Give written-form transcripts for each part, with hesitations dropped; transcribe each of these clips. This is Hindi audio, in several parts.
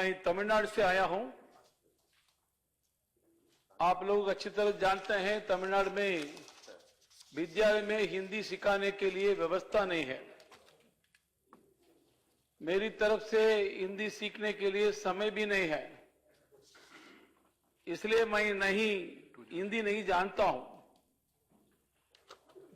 मैं तमिलनाडु से आया हूं। आप लोग अच्छी तरह जानते हैं तमिलनाडु में विद्यालय में हिंदी सिखाने के लिए व्यवस्था नहीं है। मेरी तरफ से हिंदी सीखने के लिए समय भी नहीं है, इसलिए मैं हिंदी नहीं जानता हूं।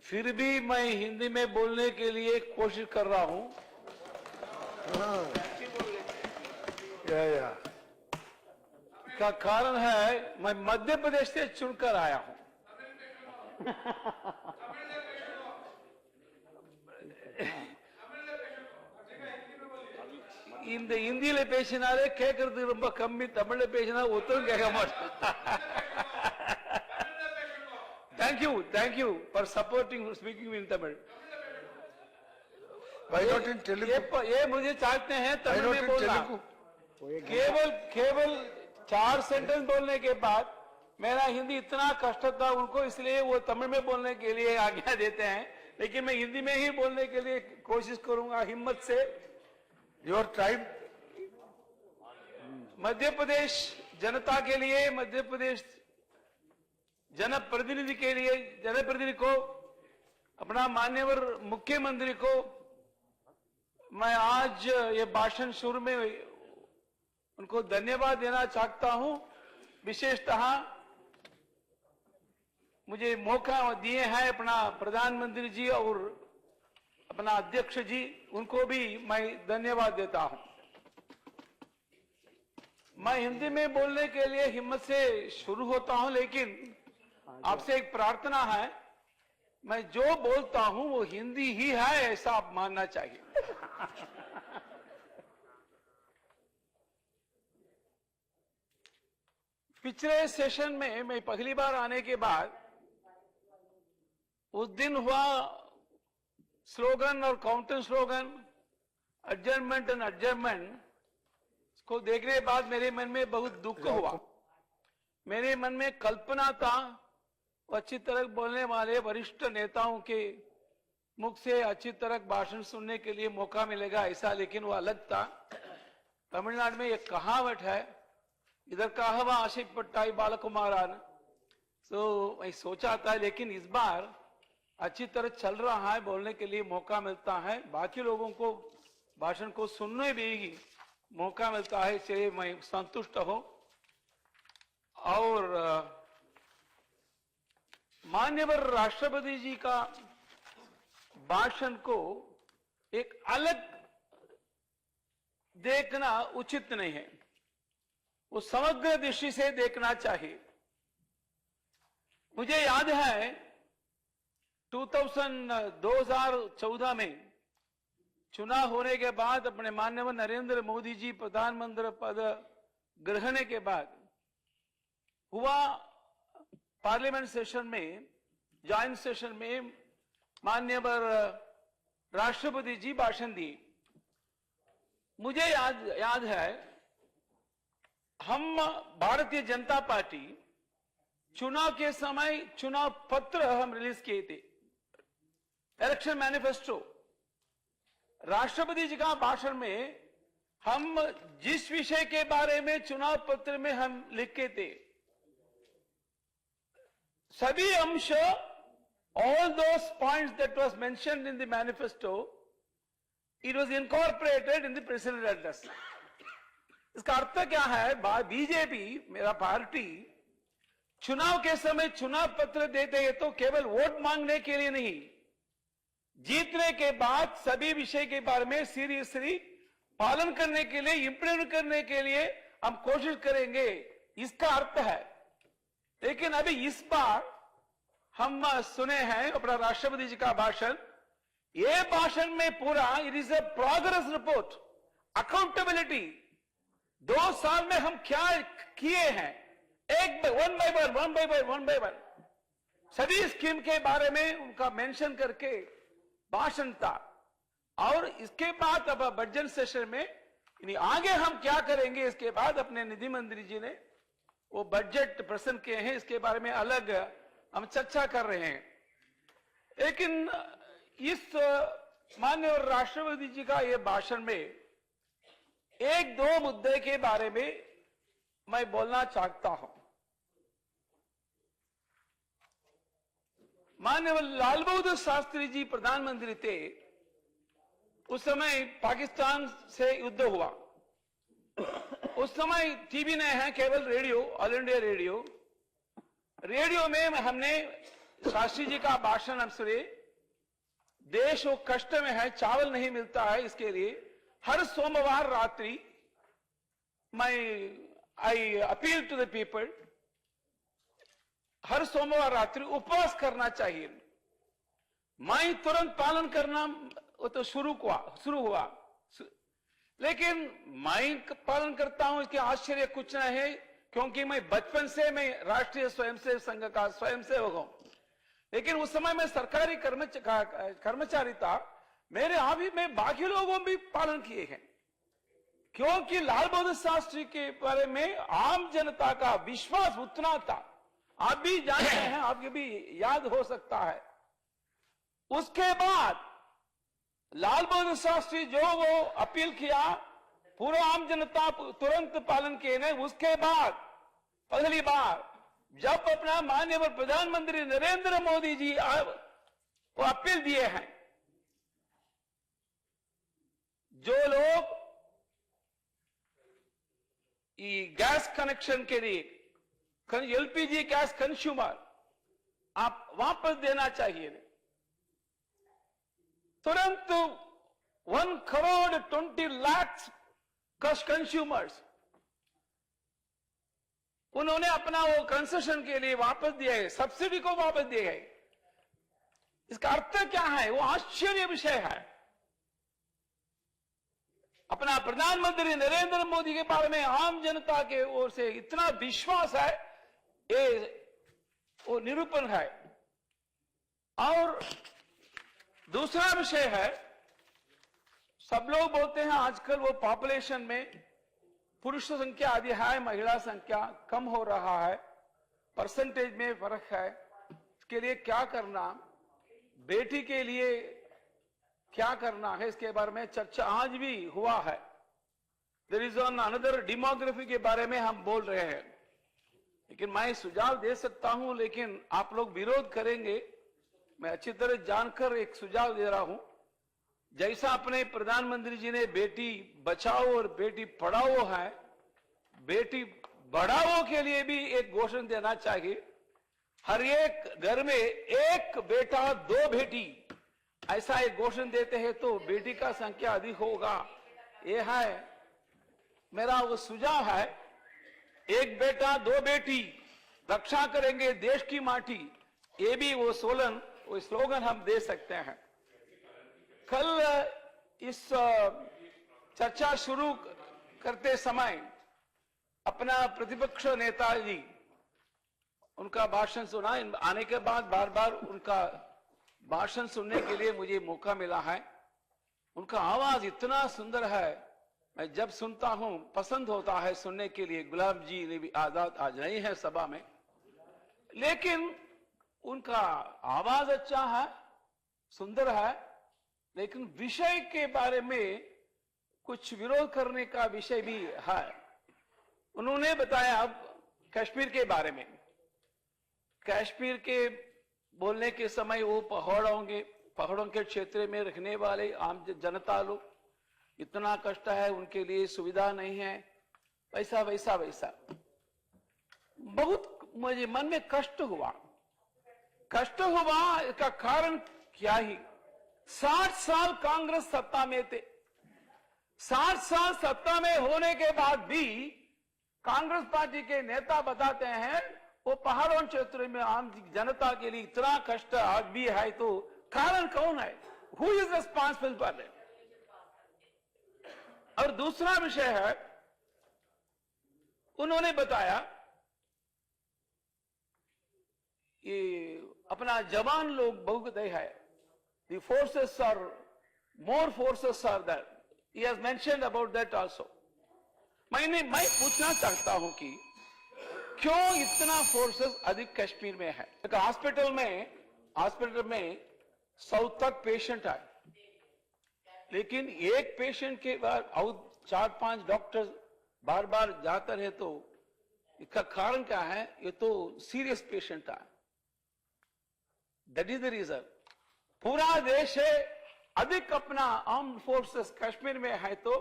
फिर भी मैं हिंदी में बोलने के लिए कोशिश कर रहा हूं। का कारण है मैं मध्य प्रदेश से चुनकर आया हूं। இந்த இந்தியில பேசினாலே கேட்கறதுக்கு ரொம்ப கம்மி, தமிழ்ல பேசினா ஒருத்தரும் கேட்க மாட்டேன். Thank you for supporting speaking in Tamil. Why not in Telugu? ये मुझे चाहते हैं तमिल में बोलना। केवल 4 सेंटेंस बोलने के बाद मेरा हिंदी इतना कष्ट था उनको, इसलिए वो तमिल में बोलने के लिए आज्ञा देते हैं, लेकिन मैं हिंदी में ही बोलने के लिए कोशिश करूंगा हिम्मत से। Your time. मध्य प्रदेश जनता के लिए, मध्य प्रदेश जनप्रतिनिधि के लिए, जनप्रतिनिधि को, अपना माननीय मुख्यमंत्री को मैं आज ये भाषण शुरू में उनको धन्यवाद देना चाहता हूं। विशेषतः मुझे मौका दिए हैं अपना प्रधानमंत्री जी और अपना अध्यक्ष जी, उनको भी मैं धन्यवाद देता हूं। मैं हिंदी में बोलने के लिए हिम्मत से शुरू होता हूं, लेकिन आपसे एक प्रार्थना है, मैं जो बोलता हूं वो हिंदी ही है ऐसा आप मानना चाहिए। पिछले सेशन में मैं पहली बार आने के बाद उस दिन हुआ स्लोगन और counter slogan adjournment and adjournment को देखने के बाद मेरे मन में बहुत दुख हुआ। मेरे मन में कल्पना था अच्छी तरह बोलने वाले वरिष्ठ नेताओं के मुख से अच्छी तरह भाषण सुनने के लिए मौका मिलेगा ऐसा, लेकिन वो अलग था। तमिलनाडु में एक कहावत है, इधर कहवा आशिकपट्टाई बालकुमारान। तो मैं सोचा था, लेकिन इस बार अच्छी तरह चल रहा है, बोलने के लिए मौका मिलता है, बाकी लोगों को भाषण को सुनने भी मौका मिलता है, इसलिए मैं संतुष्ट हूं। और माननीय राष्ट्रपति जी का भाषण को एक अलग देखना उचित नहीं है, वो समग्र दृष्टि से देखना चाहिए। मुझे याद है 2014 में चुनाव होने के बाद अपने माननीय नरेंद्र मोदी जी प्रधानमंत्री पद ग्रहण के बाद हुआ पार्लियामेंट सेशन में, जॉइंट सेशन में माननीय राष्ट्रपति जी भाषण दिए। मुझे याद है हम भारतीय जनता पार्टी चुनाव के समय चुनाव पत्र हम रिलीज किए थे, इलेक्शन मैनिफेस्टो। राष्ट्रपति जी का भाषण में हम जिस विषय के बारे में चुनाव पत्र में हम लिखे थे, सभी अंश, all those points that was mentioned in the manifesto, it was incorporated in the presidential address. इसका अर्थ क्या है? बीजेपी मेरा पार्टी चुनाव के समय चुनाव पत्र देते हैं तो केवल वोट मांगने के लिए नहीं, जीतने के बाद सभी विषय के बारे में सीरियसली पालन करने के लिए, इंप्लीमेंट करने के लिए हम कोशिश करेंगे, इसका अर्थ है। लेकिन अभी इस बार हम सुने हैं अपना राष्ट्रपति जी का भाषण। ये भाषण में पूरा it is a progress report, accountability, 2 साल में हम क्या किए हैं, वन बाय वन सभी स्कीम के बारे में उनका मेंशन करके भाषण था। और इसके बाद अब बजट सेशन में आगे हम क्या करेंगे, इसके बाद अपने निधि मंत्री जी ने वो बजट प्रेजेंट किए हैं, इसके बारे में अलग हम चर्चा कर रहे हैं। लेकिन इस माननीय राष्ट्रपति जी का ये भाषण में एक दो मुद्दे के बारे में मैं बोलना चाहता हूं। माननीय लाल बहादुर शास्त्री जी प्रधानमंत्री थे, उस समय पाकिस्तान से युद्ध हुआ। उस समय टीवी नहीं है, केवल radio, all India radio. Radio में हमने शास्त्री जी का भाषण हम सुने। देश वो कष्ट में है, चावल नहीं मिलता है, इसके लिए हर सोमवार रात्रि I appeal to the people, हर सोमवार रात्रि उपवास करना चाहिए। मैं तुरंत पालन करना वो तो शुरू हुआ, लेकिन मैं पालन करता हूं, इसके आश्चर्य कुछ नहीं है, क्योंकि मैं बचपन से मैं राष्ट्रीय स्वयंसेवक संघ का स्वयंसेवक हूं। लेकिन उस समय मैं सरकारी कर्मचारी था। मेरे अभी में बाकी लोगों भी पालन किए हैं, क्योंकि लाल बहादुर शास्त्री के बारे में आम जनता का विश्वास उतना था। आप भी जानते हैं, आपके भी याद हो सकता है। उसके बाद लाल बहादुर शास्त्री जो वो अपील किया, पूरा आम जनता तुरंत पालन किए ने। उसके बाद पहली बार जब अपना माननीय प्रधानमंत्री नरेंद्र मोदी जी वो अपील दिए हैं, जो लोग गैस कनेक्शन के लिए एलपीजी गैस कंज्यूमर आप वापस देना चाहिए, तुरंत 1,20,00,000 कंज्यूमर्स उन्होंने अपना वो कंसेशन के लिए वापस दिया है, सब्सिडी को वापस दिया है। इसका अर्थ क्या है? वो आश्चर्य विषय है। अपना प्रधानमंत्री नरेंद्र मोदी के बारे में आम जनता के ओर से इतना विश्वास है, ये वो निरूपण है। और दूसरा विषय है, सब लोग बोलते हैं आजकल वो पॉपुलेशन में पुरुष संख्या अधिक है, महिला संख्या कम हो रहा है, परसेंटेज में फर्क है। इसके लिए क्या करना, बेटी के लिए क्या करना है, इसके बारे में चर्चा आज भी हुआ है। There is on another demography के बारे में हम बोल रहे हैं, लेकिन मैं सुझाव दे सकता हूं, लेकिन आप लोग विरोध करेंगे। मैं अच्छी तरह जानकर एक सुझाव दे रहा हूं। जैसा अपने प्रधानमंत्री जी ने बेटी बचाओ और बेटी पढ़ाओ है, बेटी बढ़ाओ के लिए भी एक घोषणा देना चाहिए। हर एक घर में एक बेटा दो बेटी, ऐसा एक घोषणा देते हैं तो बेटी का संख्या अधिक होगा। यह है मेरा वो सुझाव है। एक बेटा दो बेटी, रक्षा करेंगे देश की माटी, ये भी वो स्लोगन हम दे सकते हैं। कल इस चर्चा शुरू करते समय अपना प्रतिपक्ष नेता जी उनका भाषण सुना। आने के बाद बार बार उनका भाषण सुनने के लिए मुझे मौका मिला है। उनका आवाज इतना सुंदर है, मैं जब सुनता हूं पसंद होता है सुनने के लिए। गुलाब जी ने भी आजाद आज नहीं है सभा में, लेकिन उनका आवाज अच्छा है, सुंदर है, लेकिन विषय के बारे में कुछ विरोध करने का विषय भी है। उन्होंने बताया अब कश्मीर के बारे में। कश्मीर के बोलने के समय वो पहाड़ों के क्षेत्र में रहने वाले आम जनता लोग, इतना कष्ट है, उनके लिए सुविधा नहीं है, वैसा वैसा वैसा। बहुत मुझे मन में कष्ट हुआ। इसका कारण क्या ही, 60 साल कांग्रेस सत्ता में थे। 60 साल सत्ता में होने के बाद भी कांग्रेस पार्टी के नेता बताते हैं वो पहाड़ों क्षेत्र में आम जनता के लिए इतना कष्ट आज भी है, तो कारण कौन है? Who is responsible for it? और दूसरा विषय है, उन्होंने बताया ये अपना जवान लोग बहुत है, the forces are more forces are there. He has mentioned about that also. मैं पूछना चाहता हूं कि क्यों इतना फोर्सेस अधिक कश्मीर में है? हॉस्पिटल में 100 तक पेशेंट है, लेकिन एक पेशेंट के बाद और 4-5 डॉक्टर बार बार जाते रहे तो इसका कारण क्या है? ये तो सीरियस पेशेंट है, दैट इज द रीजन। पूरा देश है अधिक अपना आर्म्ड फोर्सेस कश्मीर में है, तो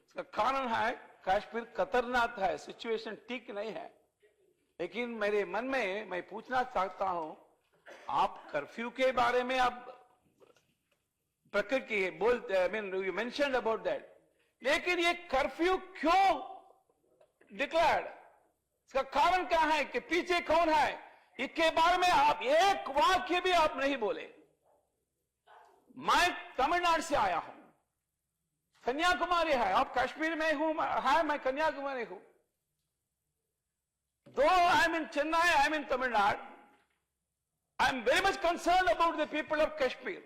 इसका कारण है कश्मीर खतरनाक है, सिचुएशन ठीक नहीं है। लेकिन मेरे मन में मैं पूछना चाहता हूं, आप कर्फ्यू के बारे में आप प्रकृति बोलते, I mean you mentioned about that, लेकिन ये कर्फ्यू क्यों डिक्लेयर्ड? इसका कारण क्या है कि पीछे कौन है? इसके बारे में आप एक वाक्य भी आप नहीं बोले। मैं तमिलनाडु से आया हूं, कन्याकुमारी है, आप कश्मीर में हूं, है मैं कन्याकुमारी हूं। Though I am in Chennai, I am in Tamil Nadu, I am very much concerned about the people of Kashmir.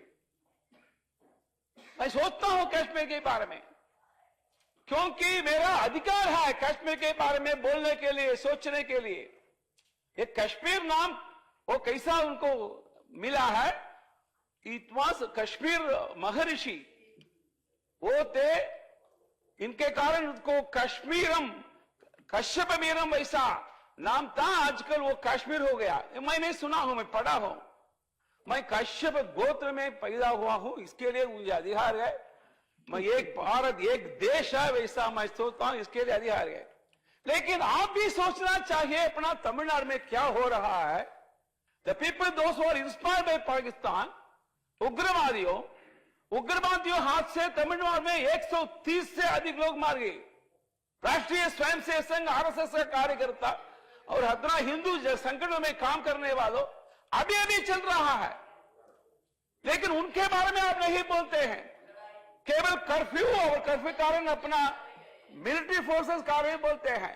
मैं सोचता हूं कश्मीर के बारे में, क्योंकि मेरा अधिकार है कश्मीर के बारे में बोलने के लिए, सोचने के लिए। ये कश्मीर नाम वो कैसा उनको मिला है? इट वॉज कश्मीर महर्षि वो थे, इनके कारण उनको कश्मीरम, कश्यप मीरम वैसा नाम था, आजकल वो कश्मीर हो गया। मैं नहीं सुना हूं, मैं पढ़ा हूं। मैं कश्यप गोत्र में पैदा हुआ हूं, इसके लिए मुझे अधिकार है। मैं एक भारत एक देश है वैसा मैं सोचता हूं, इसके लिए अधिकार है। लेकिन आप भी सोचना चाहिए अपना तमिलनाडु में क्या हो रहा है। The people those who are inspired by Pakistan, उग्रवादियों हाथ से तमिलनाडु में 130 से अधिक लोग मार गए। राष्ट्रीय स्वयंसेवक संघ आरएसएस का कार्यकर्ता और हजारों हिंदू संगठनों में काम करने वालों अभी अभी चल रहा है, लेकिन उनके बारे में आप नहीं बोलते हैं। केवल कर्फ्यू और कर्फ्यू कारण अपना मिलिट्री फोर्सेस कारण बोलते हैं।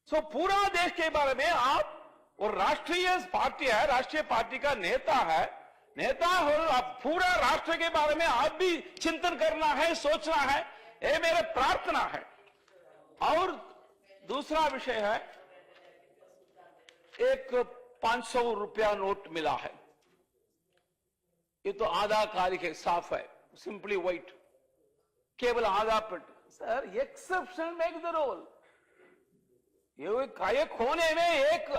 सो पूरा देश के बारे में आप, और राष्ट्रीय पार्टी है, राष्ट्रीय पार्टी का नेता है, नेता और आप पूरा राष्ट्र के बारे में आप भी चिंतन करना है, सोचना है, ये मेरा प्रार्थना है। और दूसरा विषय है, एक 500 रुपया नोट मिला है, ये तो आधा काली के साफ है, सिंपली व्हाइट, केवल आधा print. Sir exception make the rule. ये काय खोने में एक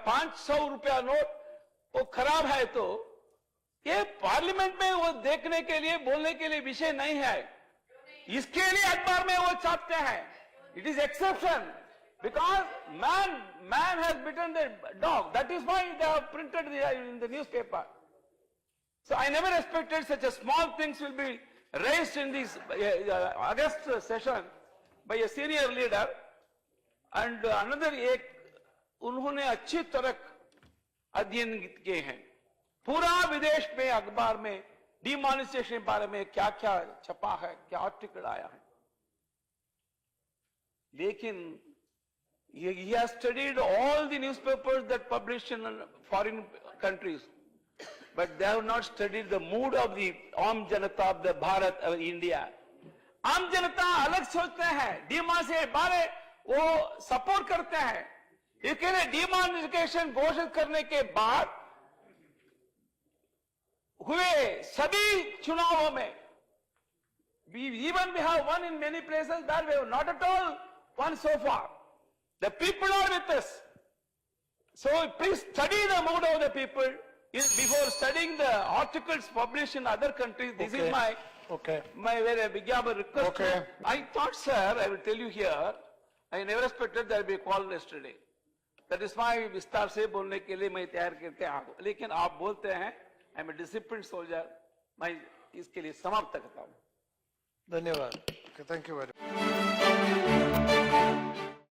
500 रुपया नोट वो खराब है, तो ये पार्लियामेंट में वो देखने के लिए, बोलने के लिए विषय नहीं है। इसके लिए अखबार में वो छापते हैं। It is exception because man has bitten the dog. That is why they have printed in the newspaper. So I never expected such a small things will be raised in this August session by a senior leader. And another एक उन्होंने अच्छी तरह अध्ययन किए हैं। पूरा विदेश में अखबार में डिमॉनिटाइजेशन के बारे में क्या क्या छपा है, क्या आर्टिकल आया है। लेकिन he has studied all the newspapers that publish in foreign countries, but they have not studied the mood of the आम जनता of the Bharat or India. आम जनता अलग सोचते हैं, डिमॉनिटाइजेशन बारे वो सपोर्ट करते हैं। इसके लिए डिमॉनिटाइजेशन घोषित करने के बाद हुए सभी चुनावों में, even we have won in many places that we have not at all won so far. The people are with us. So please study the mood of the people before studying the articles published in other countries. This is my very big request. Okay. I thought, sir, I will tell you here, I never expected there will be a call yesterday. That is why विस्तार से बोलने के लिए मैं तैयार करके आ गया। लेकिन आप बोलते हैं I am a disciplined soldier, मैं इसके लिए समाप्त करता हूं। धन्यवाद। Thank you very much.